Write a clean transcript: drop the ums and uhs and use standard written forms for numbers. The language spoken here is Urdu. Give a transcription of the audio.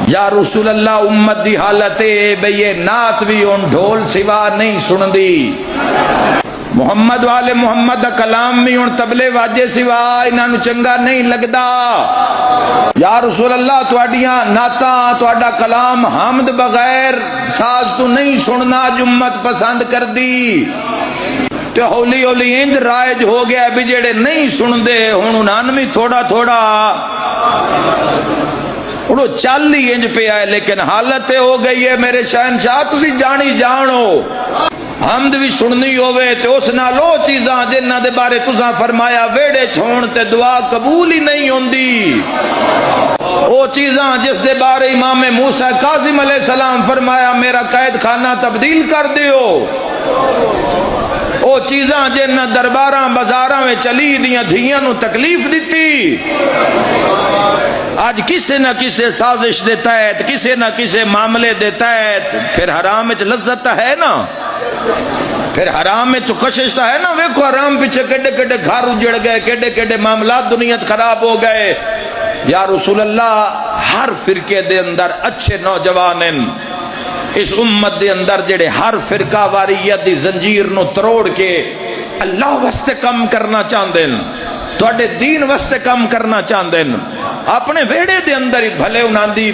یا رسول اللہ امت دی حالت ہے بھئی یہ نعت بھی ان ڈھول سوا نہیں سن دی، محمد والے محمد دا کلام بھی ان تبلے واجے سوا انہاں چنگا نہیں لگدا۔ یا رسول اللہ تواڈیاں نعتاں تواڈا کلام حمد بغیر ساز تو نہیں سننا جمت پسند کر دی۔ تے ہولی ہولی انج رائج ہو گیا بھی جڑے نہیں سن دے ہن انہاں بھی تھوڑا تھوڑا اڑو چل ہی انج پہ آئے، لیکن حالت ہو گئی ہے میرے شہنشاہ تسی جانی جانو حمد بھی سننی ہوئے تے اس نالو چیزاں جنہ دے بارے تساں فرمایا ویڑے چھوڑ تے دعا قبول ہی نہیں ہوندی، او چیزاں جس دے بارے امام موسیٰ کاظم علیہ السلام فرمایا میرا قید خانہ تبدیل کر دیو، او چیزاں جنہ درباراں بازاراں میں چلی دیاں دھیاں نو تکلیف دیتی، آج کسے نہ کسے سازش دے تحت کسے نہ کسے معاملے دے تحت پھر حرام وچ لذت ہے نا، پھر حرام میں کشش ہے نا۔ ویکھو حرام پیچھے کڈے کڈے گھر اجڑ گئے، کڈے کڈے معاملات دنیا خراب ہو گئے۔ یا رسول اللہ ہر فرقے دے اندر اچھے نوجوان ہیں، اس امت دے اندر جڑے ہر فرقہ واریت دی زنجیر نو تروڑ کے اللہ واسطے کم کرنا چاہندے ہیں، تواڈے دین واسطے کم کرنا چاہندے ہیں، اپنے ویڑے دے اندر ہی بھلے انہاں دی